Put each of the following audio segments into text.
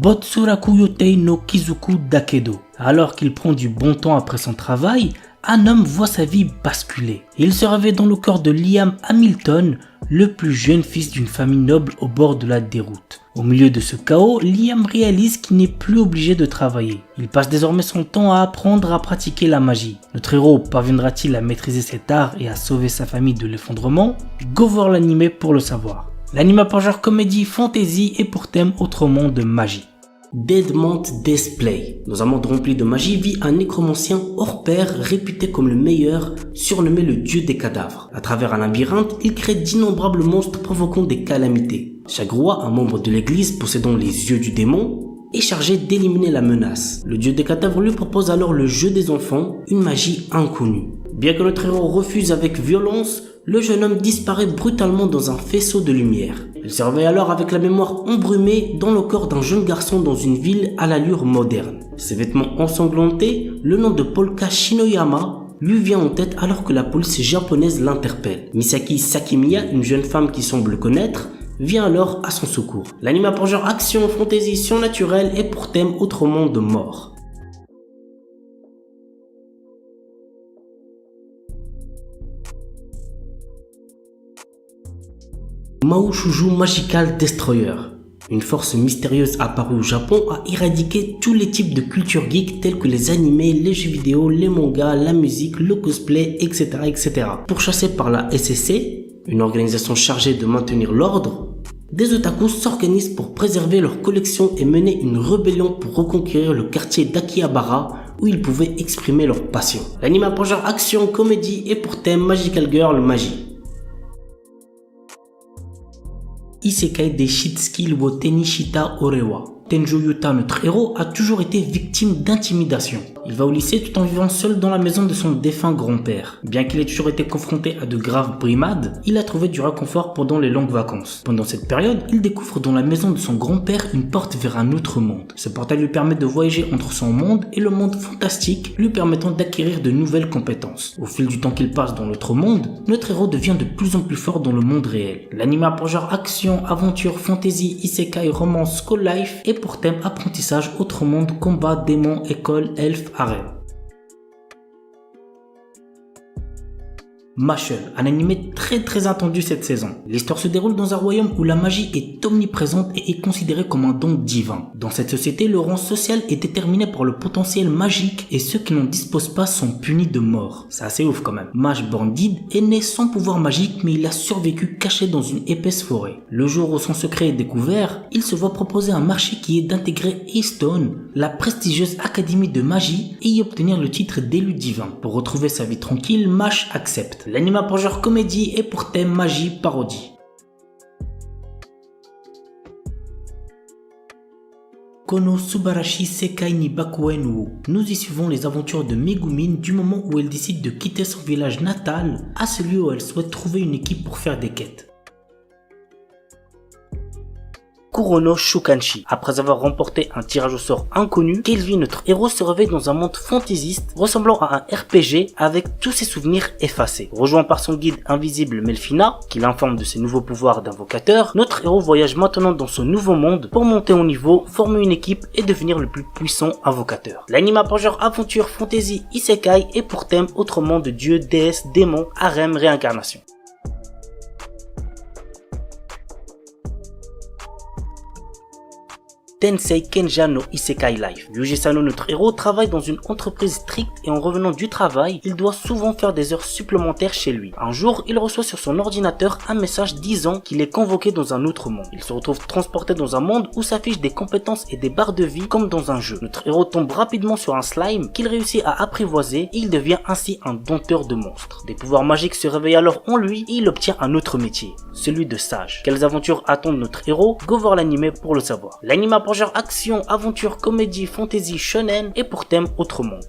Botsuraku Yotei no Kizuku Dakedo. Alors qu'il prend du bon temps après son travail, un homme voit sa vie basculer. Il se réveille dans le corps de Liam Hamilton, le plus jeune fils d'une famille noble au bord de la déroute. Au milieu de ce chaos, Liam réalise qu'il n'est plus obligé de travailler. Il passe désormais son temps à apprendre à pratiquer la magie. Notre héros parviendra-t-il à maîtriser cet art et à sauver sa famille de l'effondrement? Go voir l'anime pour le savoir. L'anime a pour genre comédie, fantasy et pour thème autre monde de magie. Deadmont Display. Dans un monde rempli de magie vit un nécromancien hors pair réputé comme le meilleur, surnommé le dieu des cadavres. À travers un labyrinthe, il crée d'innombrables monstres provoquant des calamités. Chaque roi, un membre de l'église possédant les yeux du démon, est chargé d'éliminer la menace. Le dieu des cadavres lui propose alors le jeu des enfants, une magie inconnue. Bien que notre héros refuse avec violence, le jeune homme disparaît brutalement dans un faisceau de lumière. Il se réveille alors avec la mémoire embrumée dans le corps d'un jeune garçon dans une ville à l'allure moderne. Ses vêtements ensanglantés, le nom de Polka Shinoyama lui vient en tête alors que la police japonaise l'interpelle. Misaki Sakimiya, une jeune femme qui semble le connaître, vient alors à son secours. L'anime a pour genre action, fantasy, surnaturel et pour thème autre monde de mort. Maoshuju Magical Destroyer. Une force mystérieuse apparue au Japon a éradiqué tous les types de culture geek tels que les animés, les jeux vidéo, les mangas, la musique, le cosplay, etc. etc. Pourchassés par la SSC, une organisation chargée de maintenir l'ordre, des otakus s'organisent pour préserver leur collection et mener une rébellion pour reconquérir le quartier d'Akihabara où ils pouvaient exprimer leur passion. L'anime a pour genre action, comédie et pour thème Magical Girl Magie. Isekai de Shitsuki wo Tenishita Orewa. Tenjo Yuta, notre héros, a toujours été victime d'intimidation. Il va au lycée tout en vivant seul dans la maison de son défunt grand-père. Bien qu'il ait toujours été confronté à de graves brimades, il a trouvé du réconfort pendant les longues vacances. Pendant cette période, il découvre dans la maison de son grand-père une porte vers un autre monde. Ce portail lui permet de voyager entre son monde et le monde fantastique, lui permettant d'acquérir de nouvelles compétences. Au fil du temps qu'il passe dans l'autre monde, notre héros devient de plus en plus fort dans le monde réel. L'anime a pour genre action, aventure, fantasy, isekai, romance, school life et pour thème apprentissage, autre monde, combat, démons, école, elfes, harem. Mashle, un animé très attendu cette saison. L'histoire se déroule dans un royaume où la magie est omniprésente et est considérée comme un don divin. Dans cette société, le rang social est déterminé par le potentiel magique et ceux qui n'en disposent pas sont punis de mort. C'est assez ouf quand même. Mage Bandid est né sans pouvoir magique mais il a survécu caché dans une épaisse forêt. Le jour où son secret est découvert, il se voit proposer un marché qui est d'intégrer Eastone, la prestigieuse académie de magie, et y obtenir le titre d'élu divin. Pour retrouver sa vie tranquille, Mash accepte. L'anime a pour genre comédie et pour thème magie parodie. Kono Subarashi Sekai ni Bakuen wo. Nous y suivons les aventures de Megumin du moment où elle décide de quitter son village natal à celui où elle souhaite trouver une équipe pour faire des quêtes. Kurono Shukanshi. Après avoir remporté un tirage au sort inconnu, Kelvin, notre héros, se réveille dans un monde fantaisiste ressemblant à un RPG avec tous ses souvenirs effacés. Rejoint par son guide invisible Melfina, qui l'informe de ses nouveaux pouvoirs d'invocateur, notre héros voyage maintenant dans ce nouveau monde pour monter au niveau, former une équipe et devenir le plus puissant invocateur. L'anime a pour genre aventure, fantasy, isekai et pour thème autre monde de dieux, déesses, démons, harem, réincarnation. Tensei Kenja no Isekai Life. Yuji Sano, notre héros, travaille dans une entreprise stricte et en revenant du travail, il doit souvent faire des heures supplémentaires chez lui. Un jour, il reçoit sur son ordinateur un message disant qu'il est convoqué dans un autre monde. Il se retrouve transporté dans un monde où s'affichent des compétences et des barres de vie comme dans un jeu. Notre héros tombe rapidement sur un slime qu'il réussit à apprivoiser et il devient ainsi un dompteur de monstres. Des pouvoirs magiques se réveillent alors en lui et il obtient un autre métier, celui de sage. Quelles aventures attendent notre héros? Go voir l'anime pour le savoir. L'anime a pour genre action, aventure, comédie, fantasy, shonen et pour thème autre monde.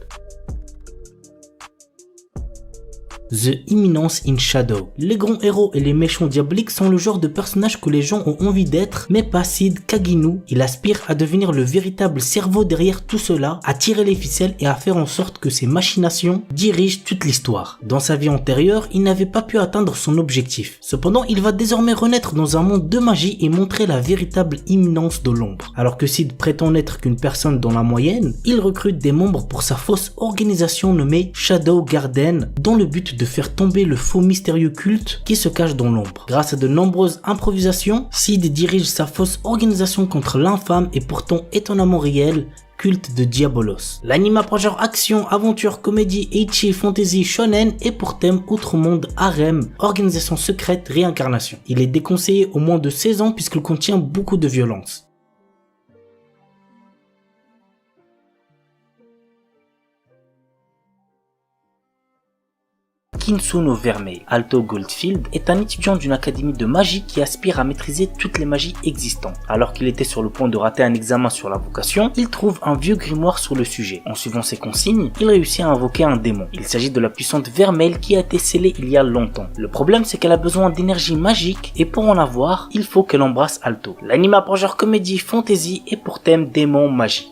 The Imminence in Shadow. Les grands héros et les méchants diaboliques sont le genre de personnages que les gens ont envie d'être, mais pas Sid Kaginu. Il aspire à devenir le véritable cerveau derrière tout cela, à tirer les ficelles et à faire en sorte que ses machinations dirigent toute l'histoire. Dans sa vie antérieure, il n'avait pas pu atteindre son objectif. Cependant, il va désormais renaître dans un monde de magie et montrer la véritable imminence de l'ombre. Alors que Sid prétend n'être qu'une personne dans la moyenne, il recrute des membres pour sa fausse organisation nommée Shadow Garden, dans le but de faire tomber le faux mystérieux culte qui se cache dans l'ombre. Grâce à de nombreuses improvisations, Sid dirige sa fausse organisation contre l'infâme et pourtant étonnamment réel culte de Diabolos. L'anime apprend genre action, aventure, comédie, ecchi, fantasy, shonen et pour thème outre-monde, harem, organisation secrète, réincarnation. Il est déconseillé au moins de 16 ans puisqu'il contient beaucoup de violence. Kinsuno Vermeil, Alto Goldfield, est un étudiant d'une académie de magie qui aspire à maîtriser toutes les magies existantes. Alors qu'il était sur le point de rater un examen sur la vocation, il trouve un vieux grimoire sur le sujet. En suivant ses consignes, il réussit à invoquer un démon. Il s'agit de la puissante Vermeil qui a été scellée il y a longtemps. Le problème, c'est qu'elle a besoin d'énergie magique et pour en avoir, il faut qu'elle embrasse Alto. L'anime apprend genre comédie, fantasy et pour thème démon, magie.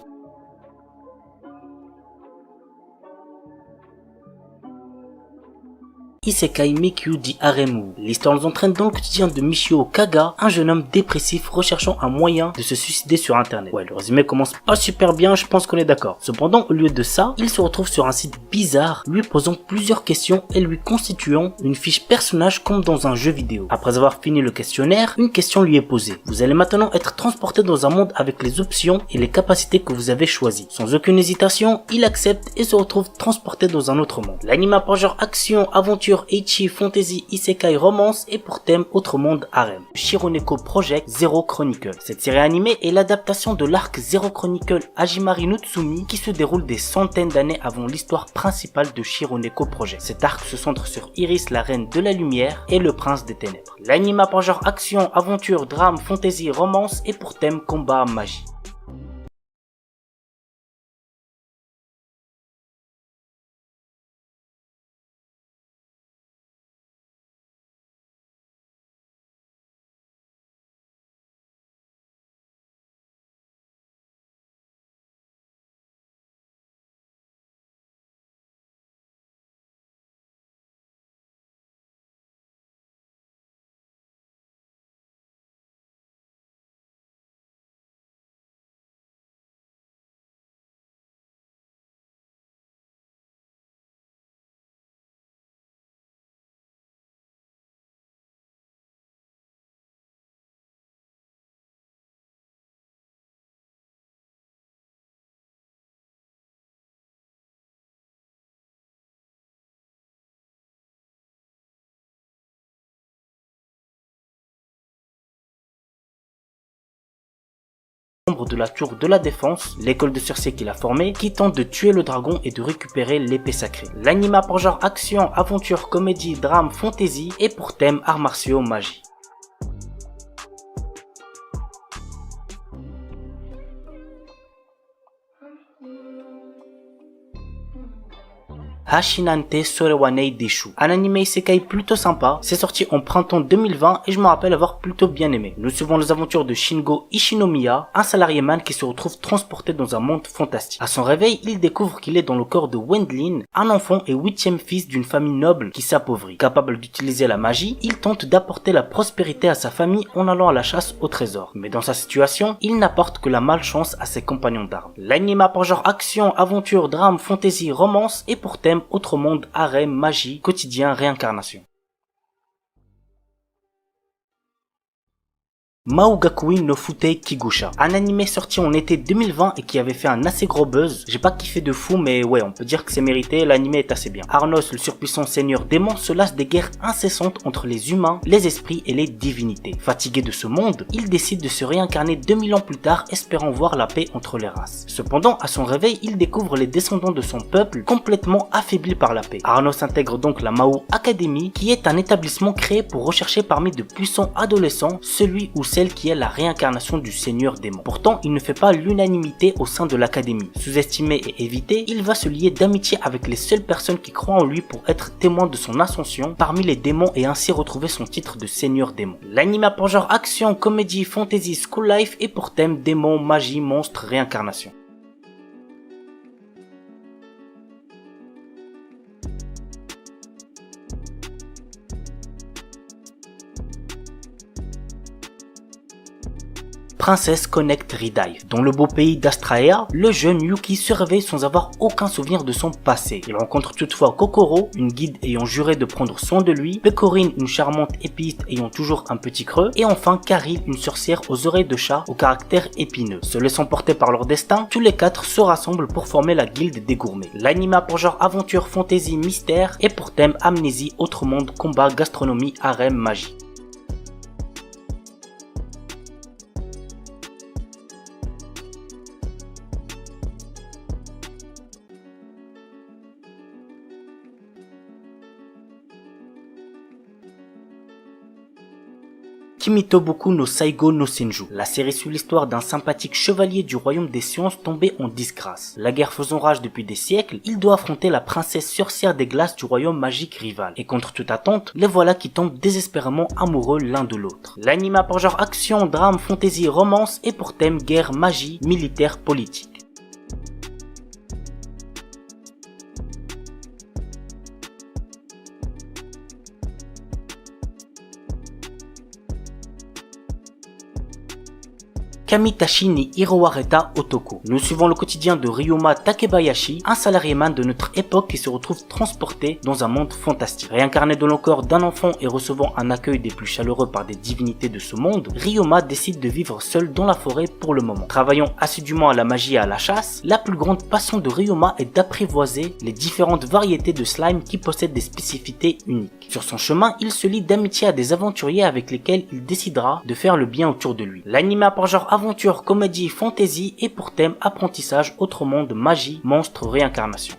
Isekai Mikyu di Haremu. L'histoire nous entraîne dans le quotidien de Michio Kaga, un jeune homme dépressif recherchant un moyen de se suicider sur internet. Ouais, le résumé commence pas super bien, je pense qu'on est d'accord. Cependant, au lieu de ça, il se retrouve sur un site bizarre, lui posant plusieurs questions et lui constituant une fiche personnage comme dans un jeu vidéo. Après avoir fini le questionnaire, une question lui est posée. Vous allez maintenant être transporté dans un monde avec les options et les capacités que vous avez choisies. Sans aucune hésitation, il accepte et se retrouve transporté dans un autre monde. L'anime apprend genre action, aventure, ecchi, fantasy, isekai, romance et pour thème autre monde, harem. Shironeko Project Zero Chronicle. Cette série animée est l'adaptation de l'arc Zero Chronicle Hajimari no Tsumi qui se déroule des centaines d'années avant l'histoire principale de Shironeko Project. Cet arc se centre sur Iris, la reine de la lumière et le prince des ténèbres. L'anime apprend genre action, aventure, drame, fantasy, romance et pour thème combat, magie. Membre de la tour de la défense, l'école de sorciers qu'il a formée, qui tente de tuer le dragon et de récupérer l'épée sacrée. L'anime pour genre action, aventure, comédie, drame, fantasy et pour thème arts martiaux, magie. Hashinante Sorewanei Deshu. Un anime isekai plutôt sympa, c'est sorti en printemps 2020 et je me rappelle avoir plutôt bien aimé. Nous suivons les aventures de Shingo Ishinomiya, un salarié-man qui se retrouve transporté dans un monde fantastique. À son réveil, il découvre qu'il est dans le corps de Wendlin, un enfant et 8e fils d'une famille noble qui s'appauvrit. Capable d'utiliser la magie, il tente d'apporter la prospérité à sa famille en allant à la chasse au trésor. Mais dans sa situation, il n'apporte que la malchance à ses compagnons d'armes. L'anime pour genre action, aventure, drame, fantasy, romance et pour thème autre monde, harem, magie, quotidien, réincarnation. Maugakui no Futei Kigusha, un animé sorti en été 2020 et qui avait fait un assez gros buzz. J'ai pas kiffé de fou, mais ouais, on peut dire que c'est mérité, l'animé est assez bien. Arnos, le surpuissant seigneur démon, se lasse des guerres incessantes entre les humains, les esprits et les divinités. Fatigué de ce monde, il décide de se réincarner 2000 ans plus tard, espérant voir la paix entre les races. Cependant, à son réveil, il découvre les descendants de son peuple complètement affaiblis par la paix. Arnos intègre donc la Mahou Academy, qui est un établissement créé pour rechercher parmi de puissants adolescents celui ou celle celle qui est la réincarnation du Seigneur Démon. Pourtant, il ne fait pas l'unanimité au sein de l'académie. Sous-estimé et évité, il va se lier d'amitié avec les seules personnes qui croient en lui pour être témoins de son ascension parmi les démons et ainsi retrouver son titre de Seigneur Démon. L'anime a pour genre action, comédie, fantasy, school life et pour thème démon, magie, monstre, réincarnation. Princess Connect Redive. Dans le beau pays d'Astraea, le jeune Yuki se réveille sans avoir aucun souvenir de son passé. Il rencontre toutefois Kokoro, une guide ayant juré de prendre soin de lui, Pecorine, une charmante épiste ayant toujours un petit creux, et enfin Caril, une sorcière aux oreilles de chat au caractère épineux. Se laissant porter par leur destin, tous les quatre se rassemblent pour former la guilde des gourmets. L'anime a pour genre aventure, fantasy, mystère et pour thème amnésie, autre monde, combat, gastronomie, harem, magie. Kimitoboku no Saigo no Senju. La série suit l'histoire d'un sympathique chevalier du royaume des sciences tombé en disgrâce. La guerre faisant rage depuis des siècles, il doit affronter la princesse sorcière des glaces du royaume magique rival. Et contre toute attente, les voilà qui tombent désespérément amoureux l'un de l'autre. L'anime a pour genre action, drame, fantasy, romance et pour thème guerre, magie, militaire, politique. Kamitachi ni Hiroareta Otoko. Nous suivons le quotidien de Ryoma Takebayashi, un salariéman de notre époque qui se retrouve transporté dans un monde fantastique. Réincarné dans le corps d'un enfant et recevant un accueil des plus chaleureux par des divinités de ce monde, Ryoma décide de vivre seul dans la forêt pour le moment. Travaillant assidûment à la magie et à la chasse, la plus grande passion de Ryoma est d'apprivoiser les différentes variétés de slime qui possèdent des spécificités uniques. Sur son chemin, il se lie d'amitié à des aventuriers avec lesquels il décidera de faire le bien autour de lui. L'anime a pour genre aventure, comédie, fantasy et pour thème apprentissage, autre monde, magie, monstre, réincarnation.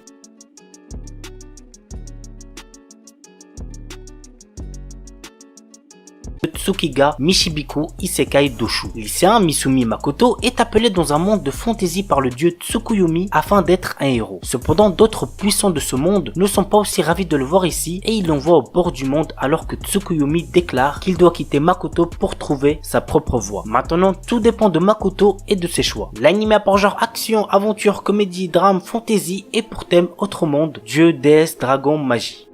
Tsukiga Mishibiku Isekai Doshu. Lycéen Misumi Makoto est appelé dans un monde de fantaisie par le dieu Tsukuyomi afin d'être un héros. Cependant, d'autres puissants de ce monde ne sont pas aussi ravis de le voir ici et il l'envoie au bord du monde alors que Tsukuyomi déclare qu'il doit quitter Makoto pour trouver sa propre voie. Maintenant, tout dépend de Makoto et de ses choix. L'anime a pour genre action, aventure, comédie, drame, fantasy et pour thème autre monde, dieu, déesse, dragon, magie.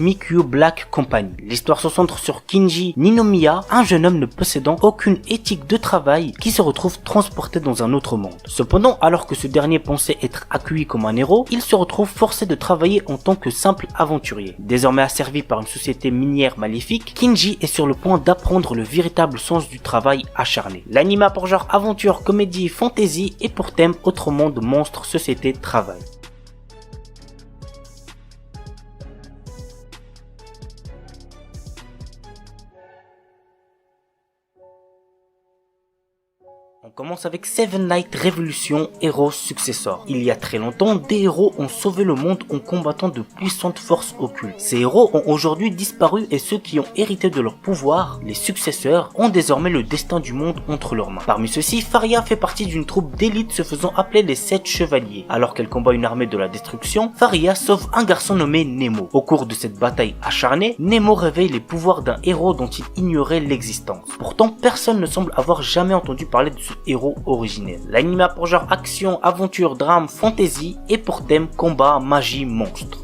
Mikyu Black Company. L'histoire se centre sur Kinji Ninomiya, un jeune homme ne possédant aucune éthique de travail qui se retrouve transporté dans un autre monde. Cependant, alors que ce dernier pensait être accueilli comme un héros, il se retrouve forcé de travailler en tant que simple aventurier. Désormais asservi par une société minière maléfique, Kinji est sur le point d'apprendre le véritable sens du travail acharné. L'anime a pour genre aventure, comédie, fantasy et pour thème autre monde, monstre, société, travail. On commence avec Seven Knights Revolution Heroes Successor. Il y a très longtemps, des héros ont sauvé le monde en combattant de puissantes forces occultes. Ces héros ont aujourd'hui disparu et ceux qui ont hérité de leur pouvoir, les successeurs, ont désormais le destin du monde entre leurs mains. Parmi ceux-ci, Faria fait partie d'une troupe d'élite se faisant appeler les 7 chevaliers. Alors qu'elle combat une armée de la destruction, Faria sauve un garçon nommé Nemo. Au cours de cette bataille acharnée, Nemo réveille les pouvoirs d'un héros dont il ignorait l'existence. Pourtant, personne ne semble avoir jamais entendu parler de ce héros originel. L'anime a pour genre action, aventure, drame, fantasy et pour thème combat, magie, monstre.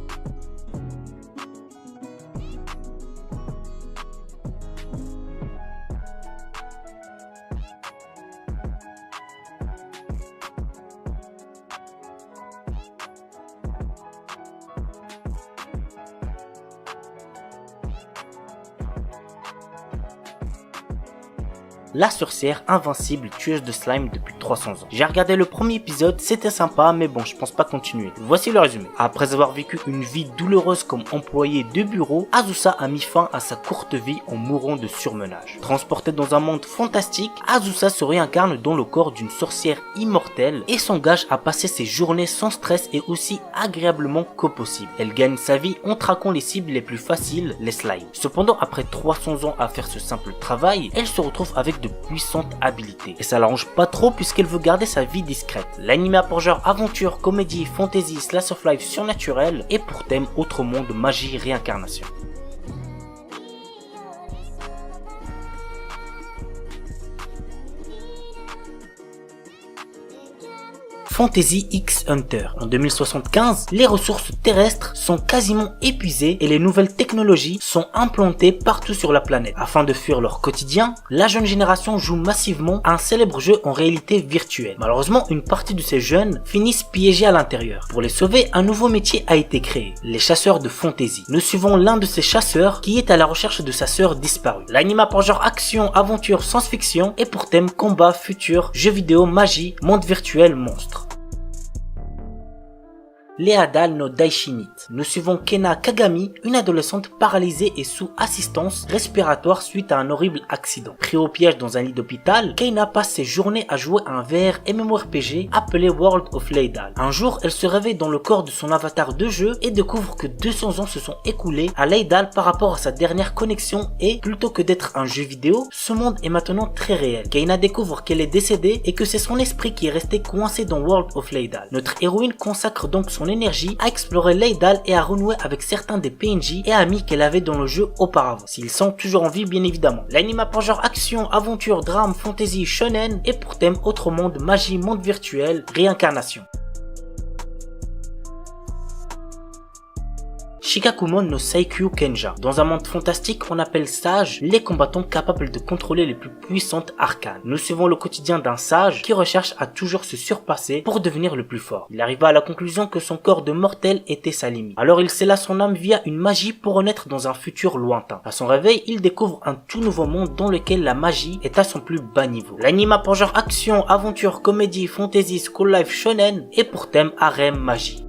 la sorcière invincible tueuse de slime depuis 300 ans. J'ai regardé le premier épisode, c'était sympa, mais bon, je pense pas continuer. Voici le résumé. Après avoir vécu une vie douloureuse comme employée de bureau, Azusa a mis fin à sa courte vie en mourant de surmenage. Transportée dans un monde fantastique, Azusa se réincarne dans le corps d'une sorcière immortelle et s'engage à passer ses journées sans stress et aussi agréablement que possible. Elle gagne sa vie en traquant les cibles les plus faciles, les slimes. Cependant, après 300 ans à faire ce simple travail, elle se retrouve avec de puissantes habilités. Et ça l'arrange pas trop puisqu'elle veut garder sa vie discrète. L'anime a pour genre aventure, comédie, fantasy, slice of life surnaturel et pour thème autre monde, magie, réincarnation. Fantasy X Hunter. En 2075, les ressources terrestres sont quasiment épuisées et les nouvelles technologies sont implantées partout sur la planète. Afin de fuir leur quotidien, la jeune génération joue massivement à un célèbre jeu en réalité virtuelle. Malheureusement, une partie de ces jeunes finissent piégés à l'intérieur. Pour les sauver, un nouveau métier a été créé, les chasseurs de fantasy. Nous suivons l'un de ces chasseurs qui est à la recherche de sa sœur disparue. L'anime a pour genre action, aventure, science-fiction et pour thème combat, futur, jeux vidéo, magie, monde virtuel, monstre. Leadal no Daishinit. Nous suivons Kena Kagami, une adolescente paralysée et sous assistance respiratoire suite à un horrible accident. Pris au piège dans un lit d'hôpital, Kena passe ses journées à jouer à un VR MMORPG appelé World of Leadal. Un jour, elle se réveille dans le corps de son avatar de jeu et découvre que 200 ans se sont écoulés à Leadal par rapport à sa dernière connexion et, plutôt que d'être un jeu vidéo, ce monde est maintenant très réel. Kena découvre qu'elle est décédée et que c'est son esprit qui est resté coincé dans World of Leadal. Notre héroïne consacre donc son énergie à explorer Leadal et à renouer avec certains des PNJ et amis qu'elle avait dans le jeu auparavant, s'ils sont toujours en vie bien évidemment. L'anime a pour genre action, aventure, drame, fantasy, shonen et pour thème autre monde, magie, monde virtuel, réincarnation. Shikakumon no Saikyu Kenja. Dans un monde fantastique, on appelle sages les combattants capables de contrôler les plus puissantes arcanes. Nous suivons le quotidien d'un sage qui recherche à toujours se surpasser pour devenir le plus fort. Il arriva à la conclusion que son corps de mortel était sa limite. Alors il scella son âme via une magie pour renaître dans un futur lointain. À son réveil, il découvre un tout nouveau monde dans lequel la magie est à son plus bas niveau. L'anime a pour genre action, aventure, comédie, fantasy, school life, shonen et pour thème harem, magie.